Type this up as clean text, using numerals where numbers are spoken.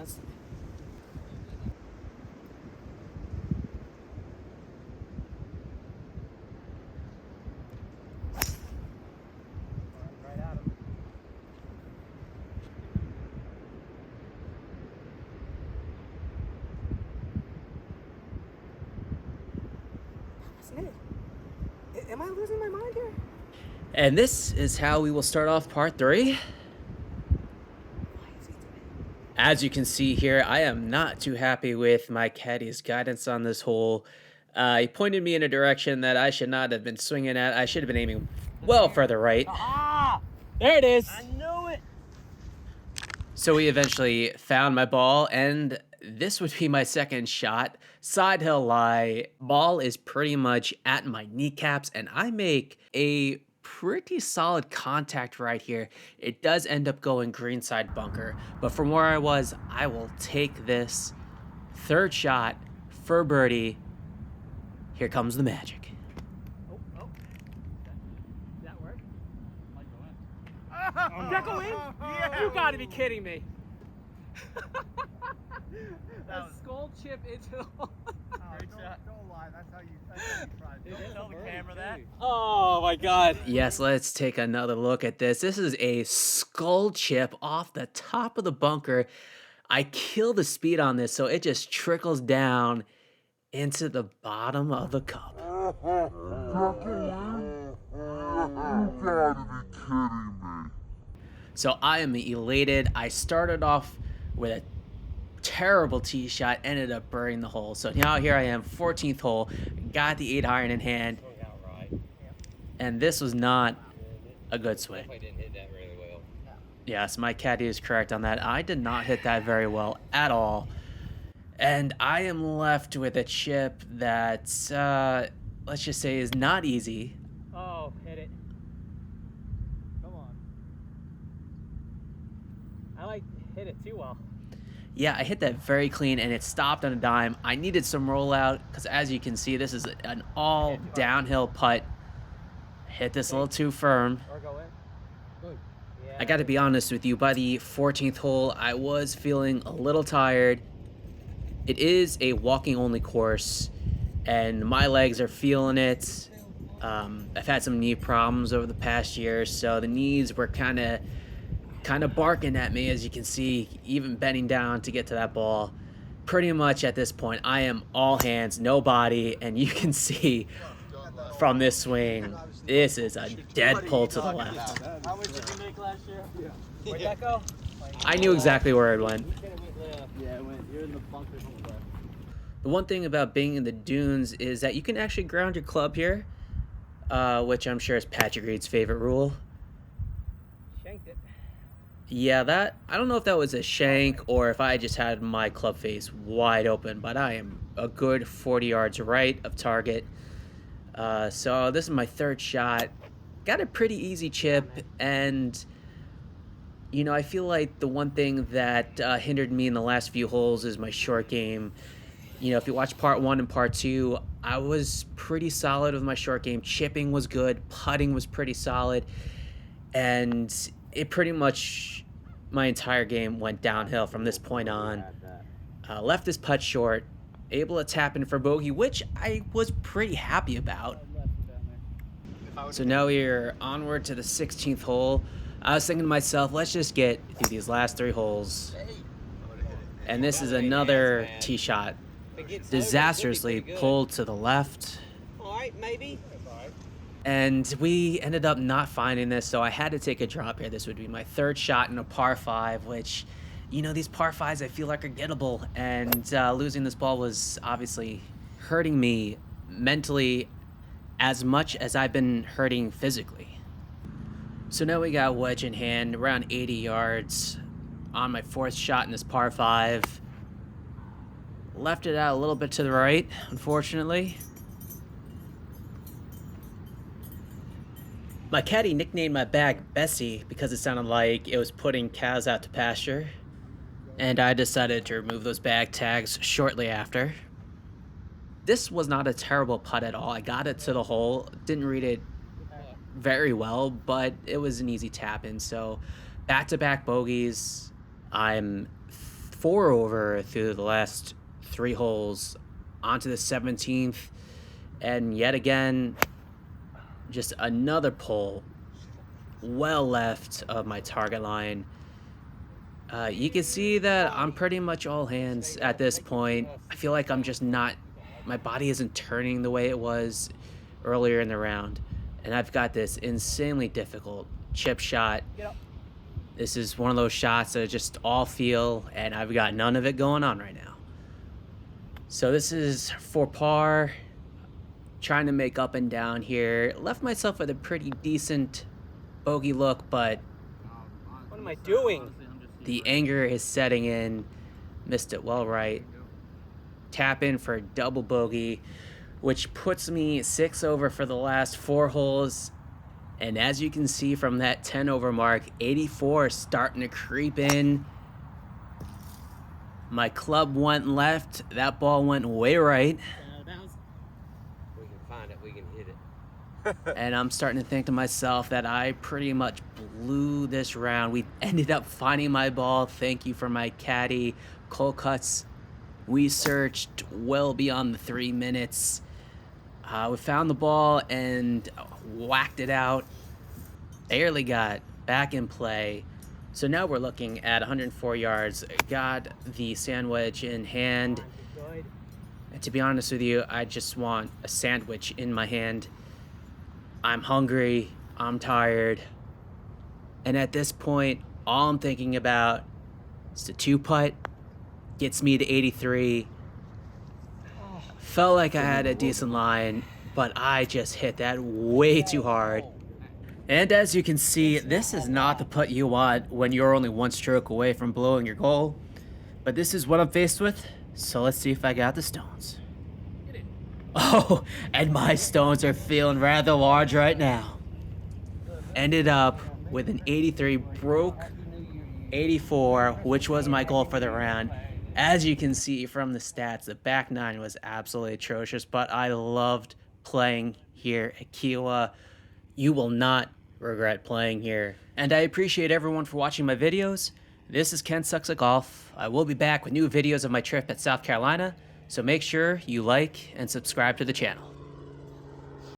That's right at him. That's it. Am I losing my mind here? And this is how we will start off part 3. As you can see here, I am not too happy with my caddy's guidance on this hole. He pointed me in a direction that I should not have been swinging at. I should have been aiming well further right. Ah! There it is. I knew it. So we eventually found my ball, and this would be my second shot. Side hill lie. Ball is pretty much at my kneecaps, and I make a pretty solid contact right here. It does end up going greenside bunker, but from where I was, I will take this third shot for birdie. Here comes the magic. Oh. Did that work? Did that go in? Yeah. You gotta be kidding me. That A was- skull chip into the hole. Great shot. Don't lie, that's how you tried. Don't tell the camera that. Oh my god. Yes, let's take another look at this. This is a skull chip off the top of the bunker. I kill the speed on this, so it just trickles down into the bottom of the cup. You gotta be kidding me. So I am elated. I started off with a terrible tee shot, ended up burying the hole. So now here I am, 14th hole, got the 8-iron in hand, and this was not a good swing. I didn't hit that really well. Yes, my caddy is correct on that. I did not hit that very well at all. And I am left with a chip that, let's just say, is not easy. Oh, hit it. Come on. I hit it too well. Yeah, I hit that very clean, and it stopped on a dime. I needed some rollout, because as you can see, this is an all downhill putt. Hit this a little too firm. Or go in. Good. Yeah. I got to be honest with you, by the 14th hole, I was feeling a little tired. It is a walking-only course, and my legs are feeling it. I've had some knee problems over the past year, so the knees were kind of barking at me, as you can see, even bending down to get to that ball. Pretty much at this point, I am all hands, no body, and you can see from this swing, this is a dead pull to the left. How much did you make last year? Where'd that go? I knew exactly where it went. Yeah, it went. You're in the bunker to the left. The one thing about being in the dunes is that you can actually ground your club here, which I'm sure is Patrick Reed's favorite rule. Shanked it. Yeah, that, I don't know if that was a shank or if I just had my club face wide open, but I am a good 40 yards right of target. So this is my third shot. Got a pretty easy chip, and you know, I feel like the one thing that hindered me in the last few holes is my short game. You know, if you watch part 1 and part 2, I was pretty solid with my short game. Chipping was good, putting was pretty solid, and it pretty much, my entire game went downhill from this point on. Left this putt short, able to tap in for bogey, which I was pretty happy about. So now we're onward to the 16th hole. I was thinking to myself, let's just get through these last 3 holes. And this is another tee shot. Disastrously pulled to the left. Alright, maybe. And we ended up not finding this, so I had to take a drop here. This would be my third shot in a par 5, which, you know, these par 5s I feel like are gettable. And losing this ball was obviously hurting me mentally as much as I've been hurting physically. So now we got wedge in hand, around 80 yards on my 4th shot in this par 5. Left it out a little bit to the right, unfortunately. My caddy nicknamed my bag Bessie because it sounded like it was putting cows out to pasture. And I decided to remove those bag tags shortly after. This was not a terrible putt at all. I got it to the hole, didn't read it very well, but it was an easy tap in. So back-to-back bogeys. I'm 4 over through the last 3 holes onto the 17th, and yet again, just another pull well left of my target line. You can see that I'm pretty much all hands at this point. I feel like I'm just not, my body isn't turning the way it was earlier in the round. And I've got this insanely difficult chip shot. This is one of those shots that just all feel, and I've got none of it going on right now. So this is for par, trying to make up and down here. Left myself with a pretty decent bogey look, but What am I doing? the anger is setting in. Missed it well right. Tap in for a double bogey, which puts me 6 over for the last 4 holes. And as you can see from that 10 over mark, 84 is starting to creep in. My club went left. That ball went way right. We can find it. We can hit it. And I'm starting to think to myself that I pretty much blew this round. We ended up finding my ball. Thank you for my caddy, Cole Cuts. We searched well beyond the 3 minutes. We found the ball and whacked it out. Barely got back in play. So now we're looking at 104 yards. Got the sand wedge in hand. And to be honest with you, I just want a sandwich in my hand. I'm hungry. I'm tired. And at this point, all I'm thinking about is the 2-putt. Gets me to 83. Felt like I had a decent line, but I just hit that way too hard. And as you can see, this is not the putt you want when you're only 1 stroke away from blowing your goal. But this is what I'm faced with, so let's see if I got the stones. Oh, and my stones are feeling rather large right now. Ended up with an 83, broke 84, which was my goal for the round. As you can see from the stats, the back 9 was absolutely atrocious, but I loved playing here at Kiawah. You will not regret playing here. And I appreciate everyone for watching my videos. This is Ken Sucks at Golf. I will be back with new videos of my trip at South Carolina, so make sure you like and subscribe to the channel.